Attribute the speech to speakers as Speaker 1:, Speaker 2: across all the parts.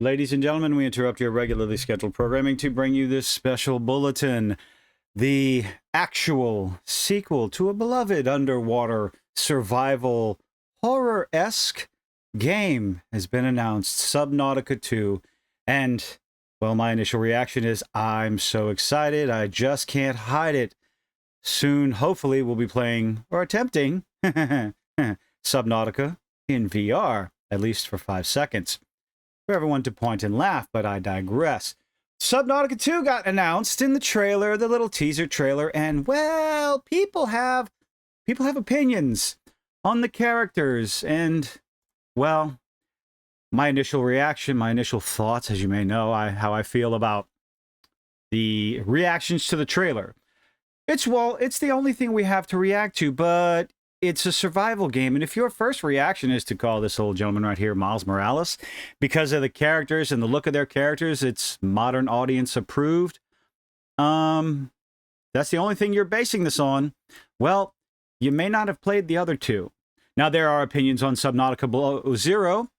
Speaker 1: Ladies and gentlemen, we interrupt your regularly scheduled programming to bring you this special bulletin. The actual sequel to a beloved underwater survival horror-esque game has been announced, Subnautica 2. And, well, my initial reaction is, I'm so excited, I just can't hide it. Soon, hopefully, we'll be playing, or attempting, Subnautica in VR, at least for 5 seconds. For everyone to point and laugh, but I digress. Subnautica 2 got announced in the trailer, the little teaser trailer, and, well, people have opinions on the characters, and, well, my initial reaction, my initial thoughts, as you may know, how I feel about the reactions to the trailer. It's the only thing we have to react to, but it's a survival game, and if your first reaction is to call this old gentleman right here Miles Morales because of the characters and the look of their characters, it's modern audience approved, that's the only thing you're basing this on, well, you may not have played the other two. Now, there are opinions on Subnautica Below Zero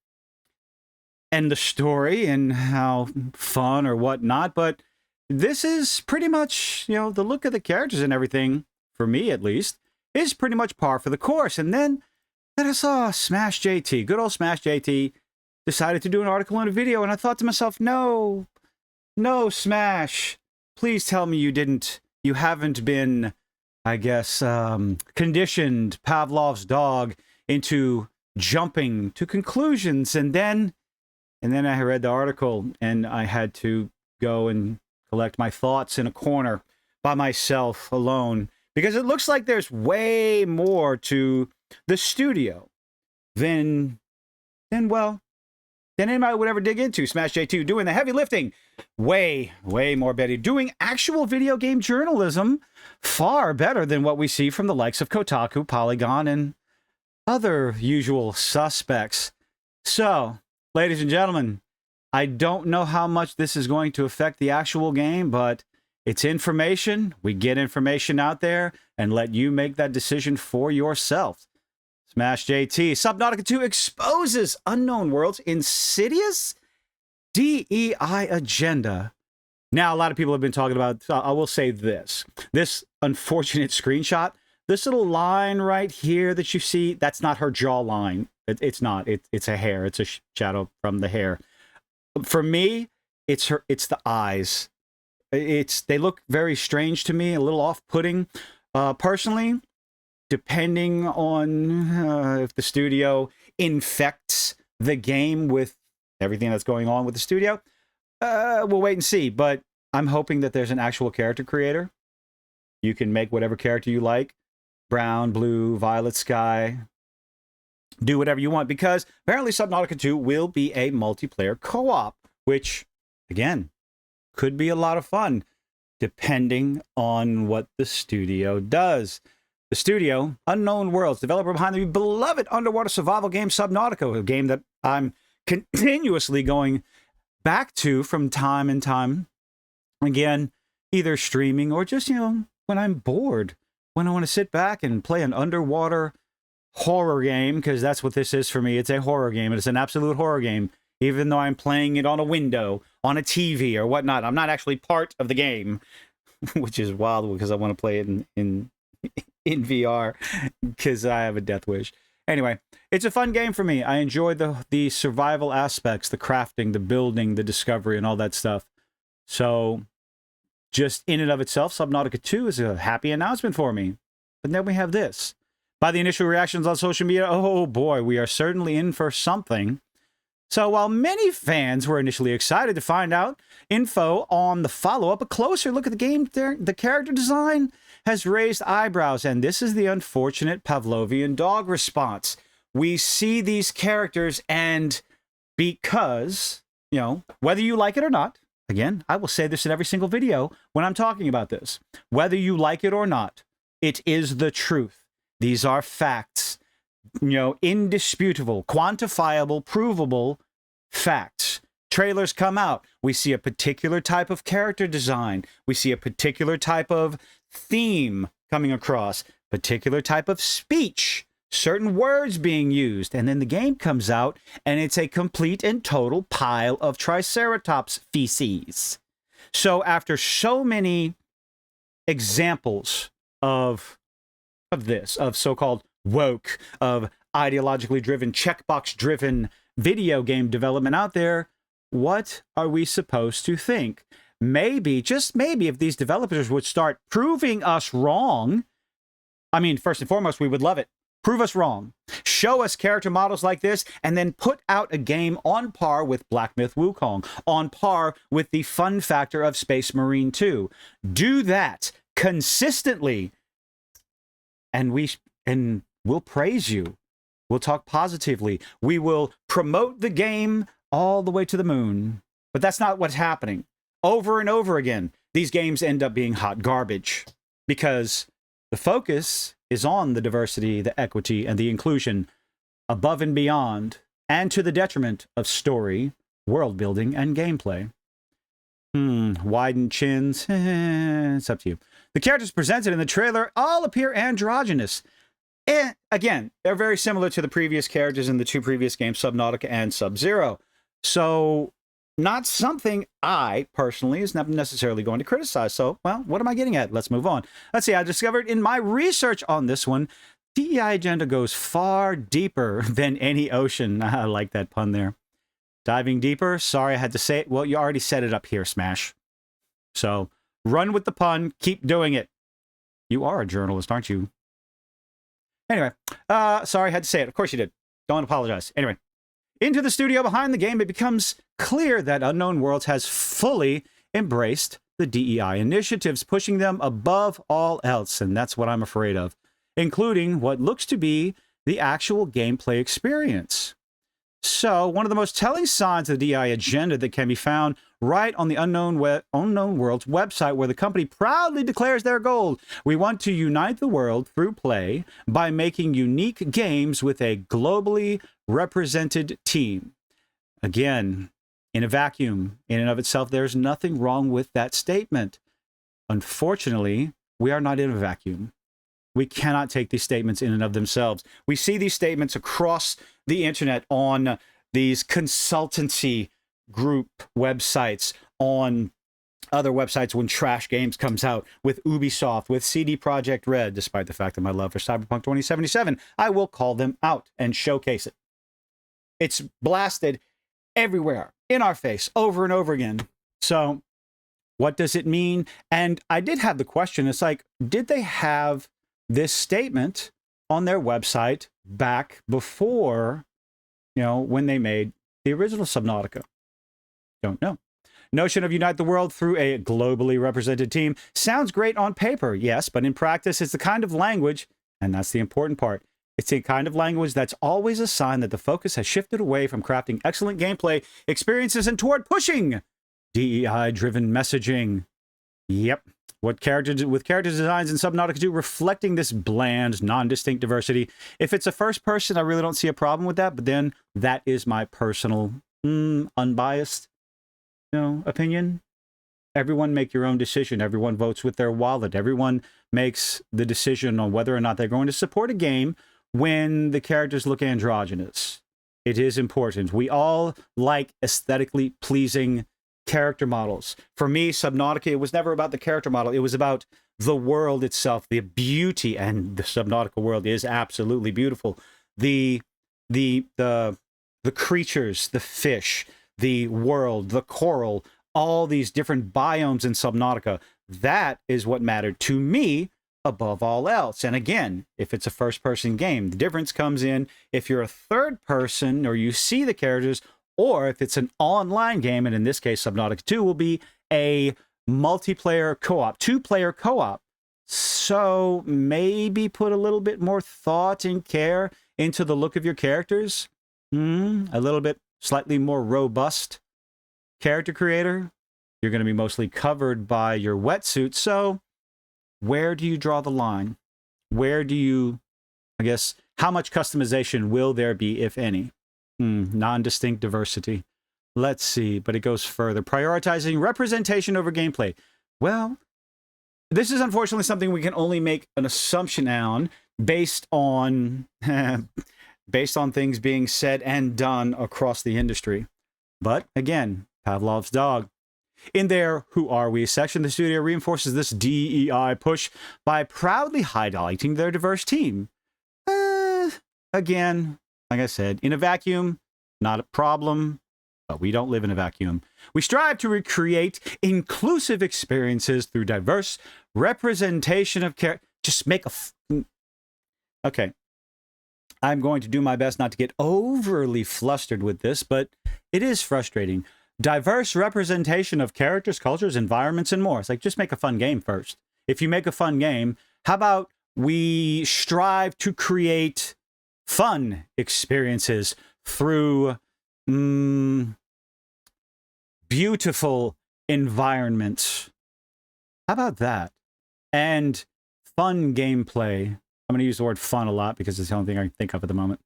Speaker 1: and the story and how fun or whatnot, but this is pretty much, you know, the look of the characters and everything, for me at least, is pretty much par for the course. And then I saw Smash JT, good old Smash JT, decided to do an article and a video, and I thought to myself, no, Smash, please tell me you haven't been, I guess, conditioned Pavlov's dog into jumping to conclusions. And then I read the article, and I had to go and collect my thoughts in a corner by myself alone, because it looks like there's way more to the studio than anybody would ever dig into. Smash J2 doing the heavy lifting. Way more better. Doing actual video game journalism far better than what we see from the likes of Kotaku, Polygon, and other usual suspects. So, ladies and gentlemen, I don't know how much this is going to affect the actual game, but it's information. We get information out there and let you make that decision for yourself. Smash JT. Subnautica 2 exposes unknown worlds, insidious DEI agenda. Now, a lot of people have been talking about, I will say this unfortunate screenshot, this little line right here that you see, that's not her jawline. It's not. It's a hair. It's a shadow from the hair. For me, it's the eyes. They look very strange to me, a little off-putting. Personally, depending on if the studio infects the game with everything that's going on with the studio, we'll wait and see. But I'm hoping that there's an actual character creator. You can make whatever character you like. Brown, blue, violet sky. Do whatever you want, because apparently Subnautica 2 will be a multiplayer co-op, which, again, could be a lot of fun, depending on what the studio does. The studio, Unknown Worlds, developer behind the beloved underwater survival game Subnautica, a game that I'm continuously going back to from time and time again, either streaming or just, when I'm bored, when I want to sit back and play an underwater horror game, because that's what this is for me. It's a horror game, and it's an absolute horror game. Even though I'm playing it on a window, on a TV, or whatnot, I'm not actually part of the game, which is wild because I want to play it in VR because I have a death wish. Anyway, it's a fun game for me. I enjoy the survival aspects, the crafting, the building, the discovery, and all that stuff. So, just in and of itself, Subnautica 2 is a happy announcement for me. But then we have this. By the initial reactions on social media, oh boy, we are certainly in for something. So while many fans were initially excited to find out info on the follow-up, a closer look at the game, the character design has raised eyebrows, and this is the unfortunate Pavlovian dog response. We see these characters, and because, whether you like it or not, again, I will say this in every single video when I'm talking about this, whether you like it or not, it is the truth. These are facts. Indisputable, quantifiable, provable facts. Trailers come out. We see a particular type of character design. We see a particular type of theme coming across. Particular type of speech certain words being used, and then the game comes out and it's a complete and total pile of Triceratops feces. So after so many examples of this, of so-called woke, of ideologically driven, checkbox driven video game development out there, what are we supposed to think? Maybe, just maybe, if these developers would start proving us wrong, I mean, first and foremost, we would love it. Prove us wrong. Show us character models like this, and then put out a game on par with Black Myth Wukong, on par with the fun factor of Space Marine 2. Do that consistently, and we'll praise you. We'll talk positively. We will promote the game all the way to the moon. But that's not what's happening. Over and over again, these games end up being hot garbage because the focus is on the diversity, the equity, and the inclusion above and beyond, and to the detriment of story, world building, and gameplay. Widened chins. It's up to you. The characters presented in the trailer all appear androgynous. Again, they're very similar to the previous characters in the two previous games, Subnautica and Sub-Zero. So, not something I, personally, is not necessarily going to criticize. So, well, what am I getting at? Let's move on. Let's see, I discovered in my research on this one, DEI agenda goes far deeper than any ocean. I like that pun there. Diving deeper? Sorry, I had to say it. Well, you already set it up here, Smash. So, run with the pun. Keep doing it. You are a journalist, aren't you? Anyway, sorry, I had to say it. Of course you did. Don't apologize. Anyway, into the studio behind the game, it becomes clear that Unknown Worlds has fully embraced the DEI initiatives, pushing them above all else, and that's what I'm afraid of, including what looks to be the actual gameplay experience. So, one of the most telling signs of the DEI agenda that can be found right on the Unknown Worlds website, where the company proudly declares their goal. We want to unite the world through play by making unique games with a globally represented team. Again, in a vacuum, in and of itself, there's nothing wrong with that statement. Unfortunately, we are not in a vacuum. We cannot take these statements in and of themselves. We see these statements across the internet on these consultancy group websites, on other websites when trash games comes out, with Ubisoft, with CD Projekt Red. Despite the fact that my love for Cyberpunk 2077, I will call them out and showcase it. It's blasted everywhere, in our face, over and over again. So, what does it mean? And I did have the question, it's like, did they have this statement on their website back before, when they made the original Subnautica? Don't know. Notion of unite the world through a globally represented team sounds great on paper, yes, but in practice, it's the kind of language, and that's the important part, it's a kind of language that's always a sign that the focus has shifted away from crafting excellent gameplay experiences and toward pushing DEI-driven messaging. Yep. With character designs in Subnautica 2 reflecting this bland, non-distinct diversity. If it's a first person, I really don't see a problem with that, but then that is my personal, unbiased, opinion. Everyone make your own decision. Everyone votes with their wallet. Everyone makes the decision on whether or not they're going to support a game when the characters look androgynous. It is important. We all like aesthetically pleasing character models. For me, Subnautica, it was never about the character model. It was about the world itself, the beauty, and the Subnautica world is absolutely beautiful. The creatures, the fish, the world, the coral, all these different biomes in Subnautica. That is what mattered to me above all else. And again, if it's a first-person game, the difference comes in if you're a third person or you see the characters, or if it's an online game, and in this case, Subnautica 2 will be a multiplayer co-op, two-player co-op. So maybe put a little bit more thought and care into the look of your characters. A little bit slightly more robust character creator. You're going to be mostly covered by your wetsuit. So where do you draw the line? Where do you, how much customization will there be, if any? Non-distinct diversity. Let's see, but it goes further. Prioritizing representation over gameplay. Well, this is unfortunately something we can only make an assumption on based on based on things being said and done across the industry. But again, Pavlov's dog. In their Who Are We section, the studio reinforces this DEI push by proudly highlighting their diverse team. Again, like I said, in a vacuum, not a problem, but we don't live in a vacuum. We strive to recreate inclusive experiences through diverse representation of character. Just make a... Okay. I'm going to do my best not to get overly flustered with this, but it is frustrating. Diverse representation of characters, cultures, environments, and more. It's like, just make a fun game first. If you make a fun game, how about we strive to create fun experiences through beautiful environments? How about that? And fun gameplay. I'm going to use the word fun a lot because it's the only thing I can think of at the moment.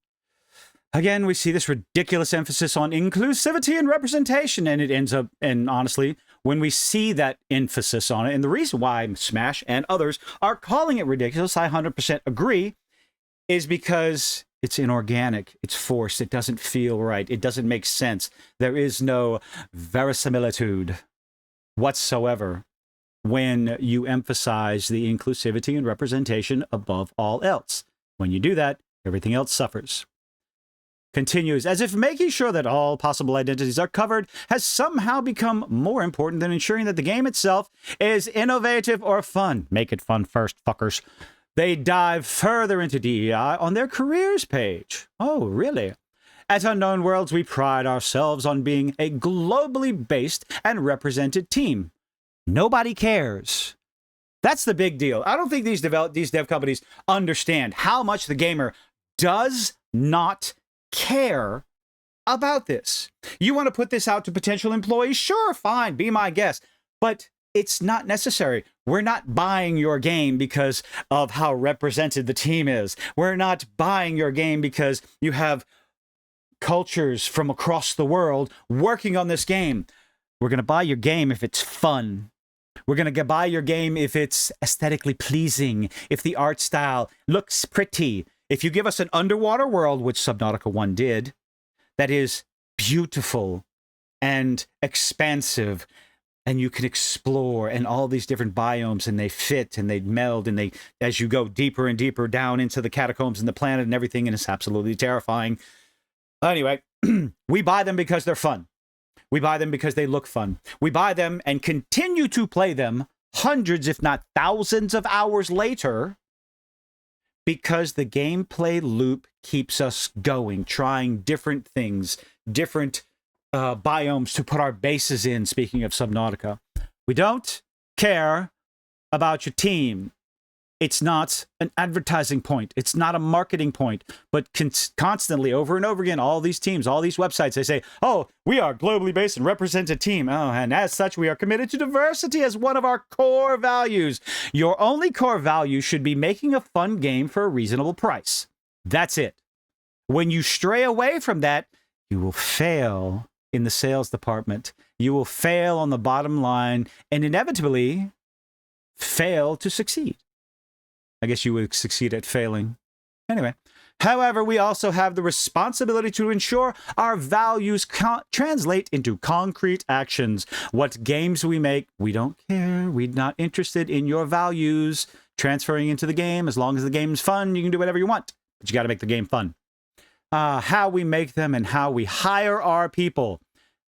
Speaker 1: Again, we see this ridiculous emphasis on inclusivity and representation, and it ends up, and honestly, when we see that emphasis on it, and the reason why Smash and others are calling it ridiculous, I 100% agree, is because it's inorganic, it's forced, it doesn't feel right, it doesn't make sense. There is no verisimilitude whatsoever when you emphasize the inclusivity and representation above all else. When you do that, everything else suffers. Continues, as if making sure that all possible identities are covered has somehow become more important than ensuring that the game itself is innovative or fun. Make it fun first, fuckers. They dive further into DEI on their careers page. Oh, really? At Unknown Worlds, we pride ourselves on being a globally based and represented team. Nobody cares. That's the big deal. I don't think these dev companies understand how much the gamer does not care about this. You want to put this out to potential employees? Sure, fine, be my guest. But it's not necessary. We're not buying your game because of how represented the team is. We're not buying your game because you have cultures from across the world working on this game. We're going to buy your game if it's fun. We're going to buy your game if it's aesthetically pleasing, if the art style looks pretty. If you give us an underwater world, which Subnautica 1 did, that is beautiful and expansive, and you can explore, and all these different biomes, and they fit, and they meld, and they, as you go deeper and deeper down into the catacombs and the planet and everything, and it's absolutely terrifying. Anyway, we buy them because they're fun. We buy them because they look fun. We buy them and continue to play them hundreds, if not thousands of hours later, because the gameplay loop keeps us going, trying different things, different biomes to put our bases in, speaking of Subnautica. We don't care about your team. It's not an advertising point. It's not a marketing point. But constantly, over and over again, all these teams, all these websites, they say, oh, we are globally based and represent a team. Oh, and as such, we are committed to diversity as one of our core values. Your only core value should be making a fun game for a reasonable price. That's it. When you stray away from that, you will fail in the sales department. You will fail on the bottom line and inevitably fail to succeed. I guess you would succeed at failing. Anyway, however, we also have the responsibility to ensure our values translate into concrete actions. What games we make, we don't care. We're not interested in your values transferring into the game. As long as the game's fun, you can do whatever you want. But you got to make the game fun. How we make them and how we hire our people.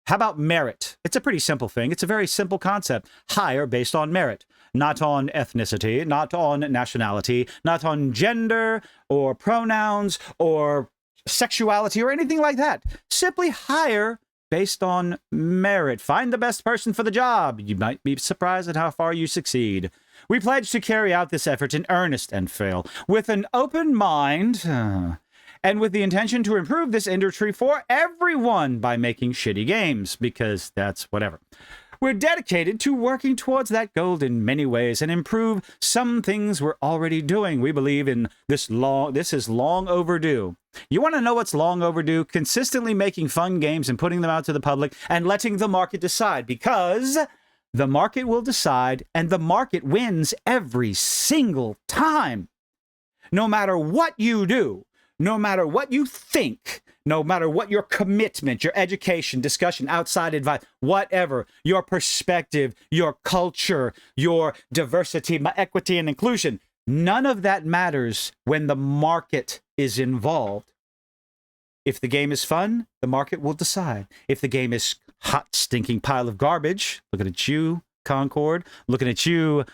Speaker 1: How about merit? It's a pretty simple thing. It's a very simple concept. Hire based on merit. Not on ethnicity, not on nationality, not on gender or pronouns or sexuality or anything like that. Simply hire based on merit. Find the best person for the job. You might be surprised at how far you succeed. We pledge to carry out this effort in earnest and fail with an open mind and with the intention to improve this industry for everyone by making shitty games, because that's whatever. We're dedicated to working towards that goal in many ways and improve some things we're already doing. We believe in this is long overdue. You want to know what's long overdue? Consistently making fun games and putting them out to the public and letting the market decide, because the market will decide and the market wins every single time. no matter what you do, no matter what you think, no matter what your commitment, your education, discussion, outside advice, whatever, your perspective, your culture, your diversity, equity, and inclusion, none of that matters when the market is involved. If the game is fun, the market will decide. If the game is hot, stinking pile of garbage, looking at you, Concord, looking at you,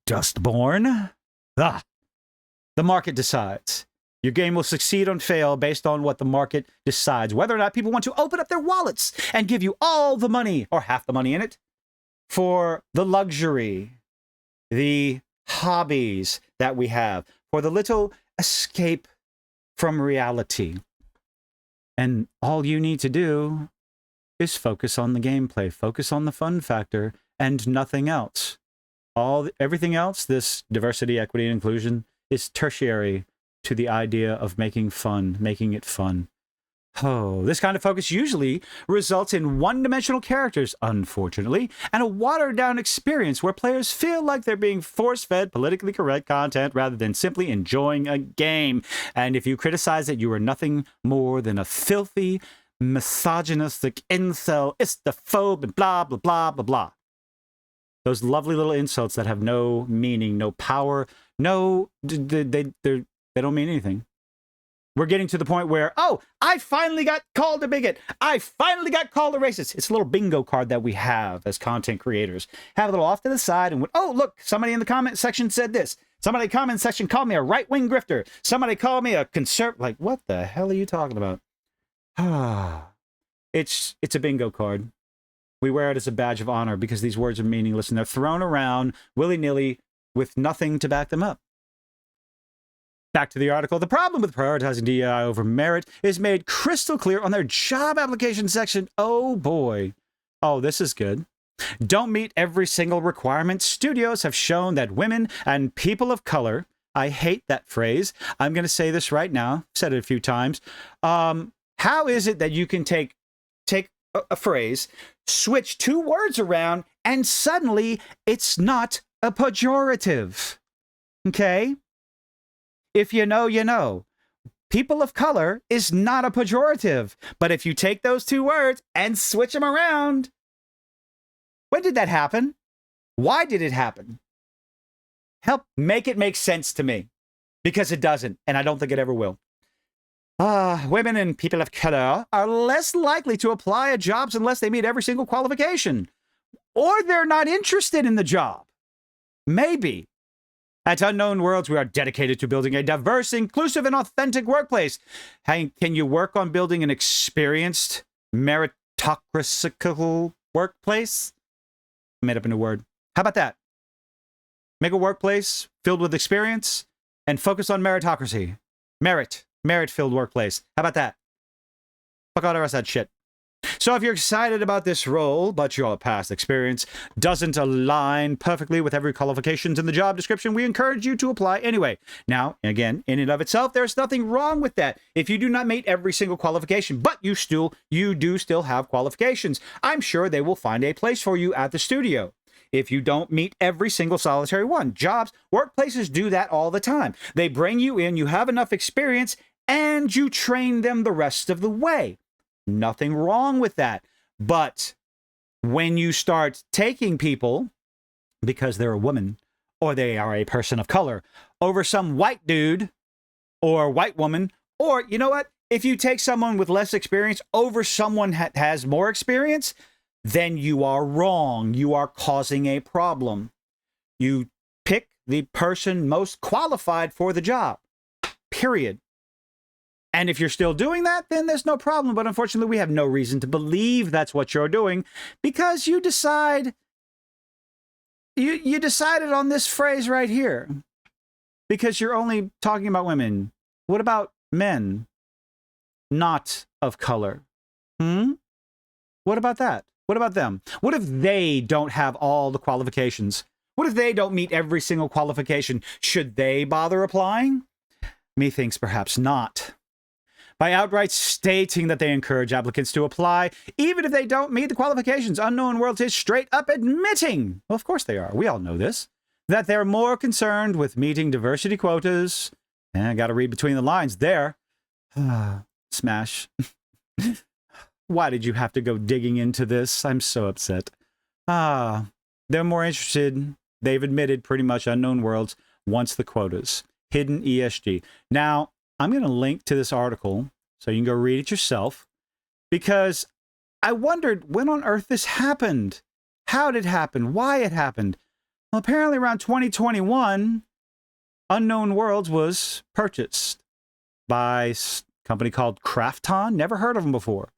Speaker 1: Dustborn, the market decides. Your game will succeed or fail based on what the market decides, whether or not people want to open up their wallets and give you all the money, or half the money in it, for the luxury, the hobbies that we have, for the little escape from reality. And all you need to do is focus on the gameplay, focus on the fun factor, and nothing else. Everything else, this diversity, equity, and inclusion, is tertiary to the idea of making it fun. Oh, this kind of focus usually results in one-dimensional characters, unfortunately, and a watered-down experience where players feel like they're being force-fed politically correct content rather than simply enjoying a game. And if you criticize it, you are nothing more than a filthy, misogynistic incel, istaphobe, and blah, blah, blah, blah, blah. Those lovely little insults that have no meaning, no power, they don't mean anything. We're getting to the point where, oh, I finally got called a bigot. I finally got called a racist. It's a little bingo card that we have as content creators. Have a little off to the side and, oh, look, somebody in the comment section said this. Somebody in the comment section called me a right-wing grifter. Somebody called me a conservative. Like, what the hell are you talking about? It's a bingo card. We wear it as a badge of honor because these words are meaningless and they're thrown around willy-nilly with nothing to back them up. Back to the article. The problem with prioritizing DEI over merit is made crystal clear on their job application section. Oh boy. Oh, this is good. Don't meet every single requirement. Studios have shown that women and people of color, I hate that phrase. I'm going to say this right now. Said it a few times. How is it that you can take a phrase, switch two words around, and suddenly it's not a pejorative? Okay? If you know, you know. People of color is not a pejorative. But if you take those two words and switch them around, when did that happen? Why did it happen? Help make it make sense to me. Because it doesn't, and I don't think it ever will. Women and people of color are less likely to apply at jobs unless they meet every single qualification. Or they're not interested in the job. Maybe. At Unknown Worlds, we are dedicated to building a diverse, inclusive, and authentic workplace. Can you work on building an experienced, meritocracical workplace? I made up a new word. How about that? Make a workplace filled with experience and focus on meritocracy. Merit-filled workplace. How about that? Fuck all the rest of that shit. So if you're excited about this role, but your past experience doesn't align perfectly with every qualifications in the job description, we encourage you to apply anyway. Now, again, in and of itself, there's nothing wrong with that. If you do not meet every single qualification, but you do still have qualifications, I'm sure they will find a place for you at the studio. If you don't meet every single solitary one, workplaces do that all the time. They bring you in, you have enough experience, and you train them the rest of the way. Nothing wrong with that. But when you start taking people because they're a woman or they are a person of color over some white dude or white woman, or you know what? If you take someone with less experience over someone that has more experience, then you are wrong. You are causing a problem. You pick the person most qualified for the job. Period. And if you're still doing that, then there's no problem. But unfortunately, we have no reason to believe that's what you're doing because you decided on this phrase right here because you're only talking about women. What about men not of color? What about that? What about them? What if they don't have all the qualifications? What if they don't meet every single qualification? Should they bother applying? Methinks perhaps not. By outright stating that they encourage applicants to apply, even if they don't meet the qualifications, Unknown Worlds is straight up admitting, well, of course they are, we all know this, that they're more concerned with meeting diversity quotas And I got to read between the lines there. Smash. Why did you have to go digging into this? I'm so upset. They're more interested, they've admitted pretty much Unknown Worlds wants the quotas. Hidden ESG. Now, I'm going to link to this article so you can go read it yourself, because I wondered when on earth this happened. How did it happen? Why it happened? Well, apparently around 2021, Unknown Worlds was purchased by a company called Krafton. Never heard of them before.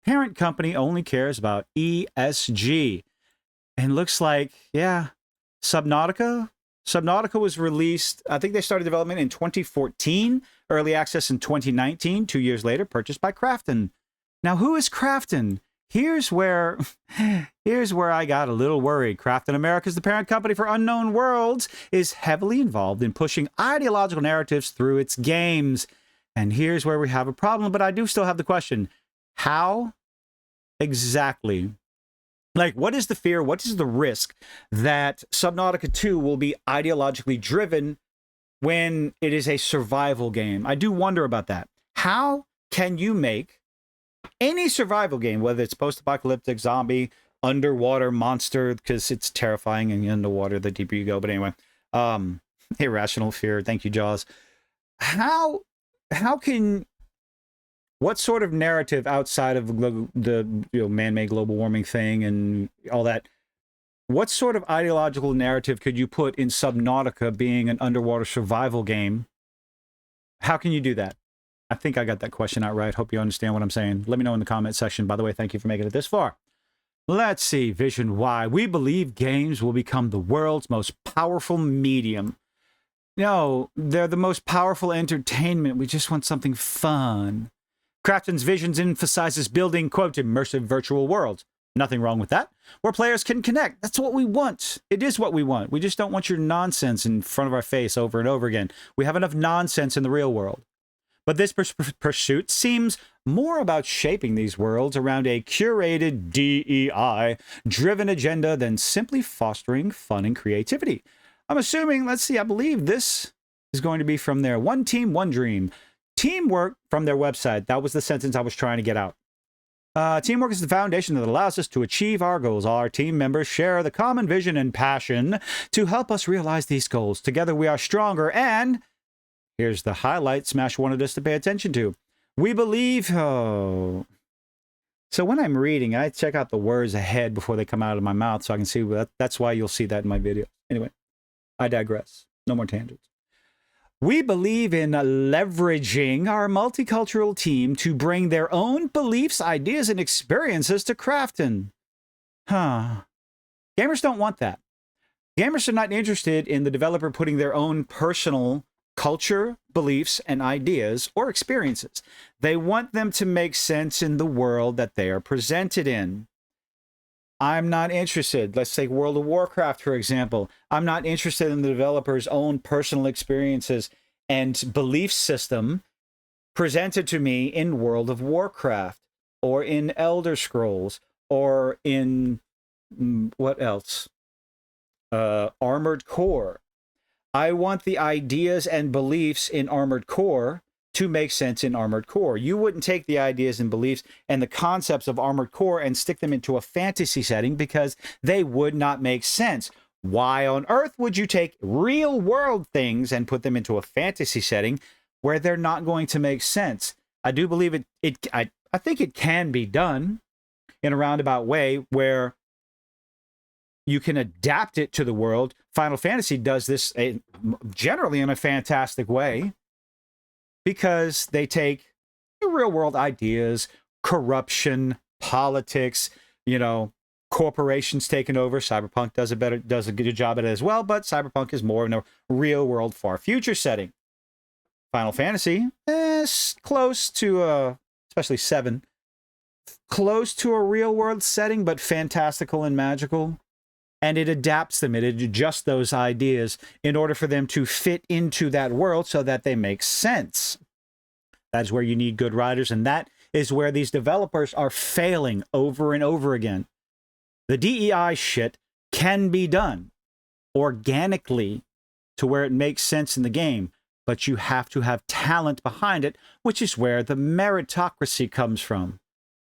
Speaker 1: Parent company only cares about ESG. And looks like, yeah, Subnautica. Subnautica was released, I think they started development in 2014, early access in 2019, 2 years later, purchased by Krafton. Now, who is Krafton? Here's where I got a little worried. Krafton America is the parent company for Unknown Worlds, is heavily involved in pushing ideological narratives through its games. And here's where we have a problem, but I do still have the question. How exactly? Like, what is the fear? What is the risk that Subnautica 2 will be ideologically driven when it is a survival game? I do wonder about that. How can you make any survival game, whether it's post-apocalyptic, zombie, underwater monster, because it's terrifying and underwater the deeper you go. But anyway, irrational fear. Thank you, Jaws. How can... What sort of narrative outside of the man-made global warming thing and all that, what sort of ideological narrative could you put in Subnautica being an underwater survival game? How can you do that? I think I got that question out right. Hope you understand what I'm saying. Let me know in the comment section. By the way, thank you for making it this far. Let's see. Vision Y. We believe games will become the world's most powerful medium. No, they're the most powerful entertainment. We just want something fun. Krafton's visions emphasizes building, quote, immersive virtual worlds. Nothing wrong with that. Where players can connect. That's what we want. It is what we want. We just don't want your nonsense in front of our face over and over again. We have enough nonsense in the real world. But this pursuit seems more about shaping these worlds around a curated DEI-driven agenda than simply fostering fun and creativity. I'm assuming, let's see, I believe this is going to be from their One Team, One Dream. Teamwork from their website. That was the sentence I was trying to get out. Teamwork is the foundation that allows us to achieve our goals. Our team members share the common vision and passion to help us realize these goals. Together we are stronger, and here's the highlight Smash wanted us to pay attention to. We believe... Oh. So when I'm reading, I check out the words ahead before they come out of my mouth so I can see... That's why you'll see that in my video. Anyway, I digress. No more tangents. We believe in leveraging our multicultural team to bring their own beliefs, ideas, and experiences to Krafton. Gamers don't want that. Gamers are not interested in the developer putting their own personal culture, beliefs, and ideas or experiences. They want them to make sense in the world that they are presented in. I'm not interested. Let's take World of Warcraft, for example. I'm not interested in the developer's own personal experiences and belief system presented to me in World of Warcraft or in Elder Scrolls or in, what else? Armored Core. I want the ideas and beliefs in Armored Core to make sense in Armored Core. You wouldn't take the ideas and beliefs and the concepts of Armored Core and stick them into a fantasy setting because they would not make sense. Why on earth would you take real world things and put them into a fantasy setting where they're not going to make sense? I do believe I think it can be done in a roundabout way where you can adapt it to the world. Final Fantasy does this generally in a fantastic way, because they take the real world ideas, corruption, politics, corporations taking over. Cyberpunk does a good job at it as well, but Cyberpunk is more in a real world, far future setting. Final Fantasy is close to, especially 7, close to a real world setting, but fantastical and magical. And it adapts them, it adjusts those ideas in order for them to fit into that world so that they make sense. That's where you need good writers, and that is where these developers are failing over and over again. The DEI shit can be done organically to where it makes sense in the game, but you have to have talent behind it, which is where the meritocracy comes from.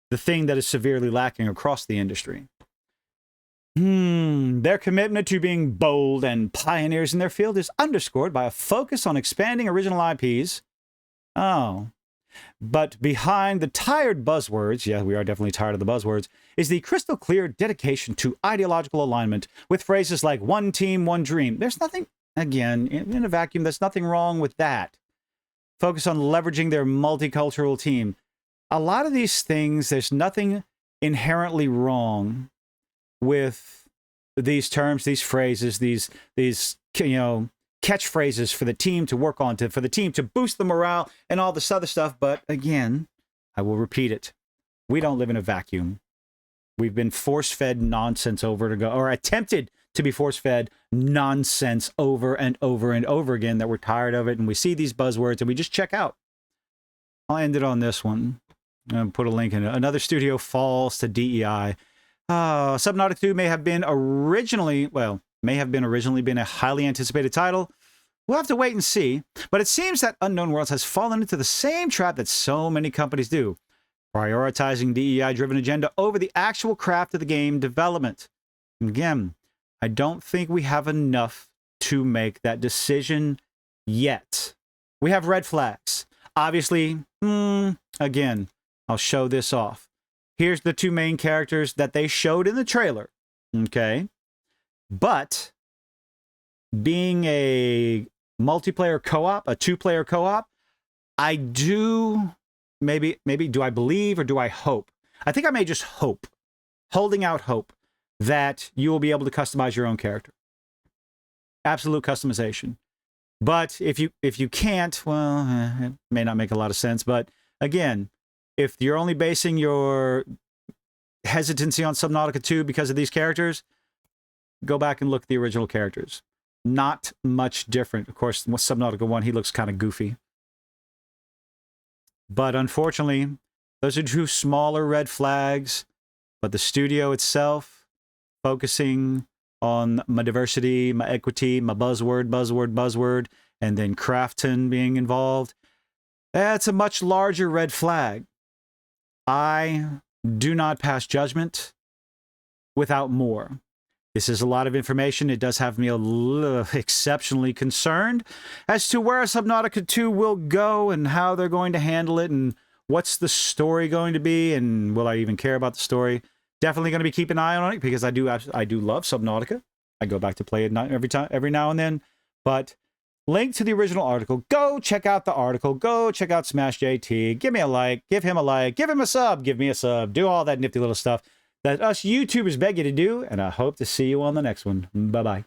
Speaker 1: The thing that is severely lacking across the industry. Their commitment to being bold and pioneers in their field is underscored by a focus on expanding original IPs. Oh. But behind the tired buzzwords, yeah, we are definitely tired of the buzzwords, is the crystal clear dedication to ideological alignment with phrases like one team, one dream. There's nothing, again, in a vacuum, there's nothing wrong with that. Focus on leveraging their multicultural team. A lot of these things, there's nothing inherently wrong with these terms, these phrases, these catchphrases for the team to work on, for the team to boost the morale and all this other stuff. But again, I will repeat it. We don't live in a vacuum. We've been force-fed nonsense over to go, or attempted to be force-fed nonsense over and over and over again, that we're tired of it, and we see these buzzwords and we just check out. I'll end it on this one. I'll put a link in it. Another studio falls to DEI. Subnautica 2 may have been originally been a highly anticipated title. We'll have to wait and see. But it seems that Unknown Worlds has fallen into the same trap that so many companies do, prioritizing DEI-driven agenda over the actual craft of the game development. And again, I don't think we have enough to make that decision yet. We have red flags. Obviously, again, I'll show this off. Here's the two main characters that they showed in the trailer. Okay? But being a multiplayer co-op, a two-player co-op, I do, maybe do I believe or do I hope? I think I may just hope, holding out hope, that you will be able to customize your own character. Absolute customization. But if you can't, well, it may not make a lot of sense. But again, if you're only basing your hesitancy on Subnautica 2 because of these characters, go back and look at the original characters. Not much different. Of course, Subnautica 1, he looks kind of goofy. But unfortunately, those are two smaller red flags. But the studio itself, focusing on my diversity, my equity, my buzzword, and then Crafton being involved, that's a much larger red flag. I do not pass judgment without more. This is a lot of information. It does have me a little exceptionally concerned as to where Subnautica 2 will go and how they're going to handle it and what's the story going to be and will I even care about the story. Definitely going to be keeping an eye on it because I do love Subnautica. I go back to play it every now and then. But link to the original article. Go check out the article. Go check out Smash JT. Give me a like. Give him a like. Give him a sub. Give me a sub. Do all that nifty little stuff that us YouTubers beg you to do. And I hope to see you on the next one. Bye-bye.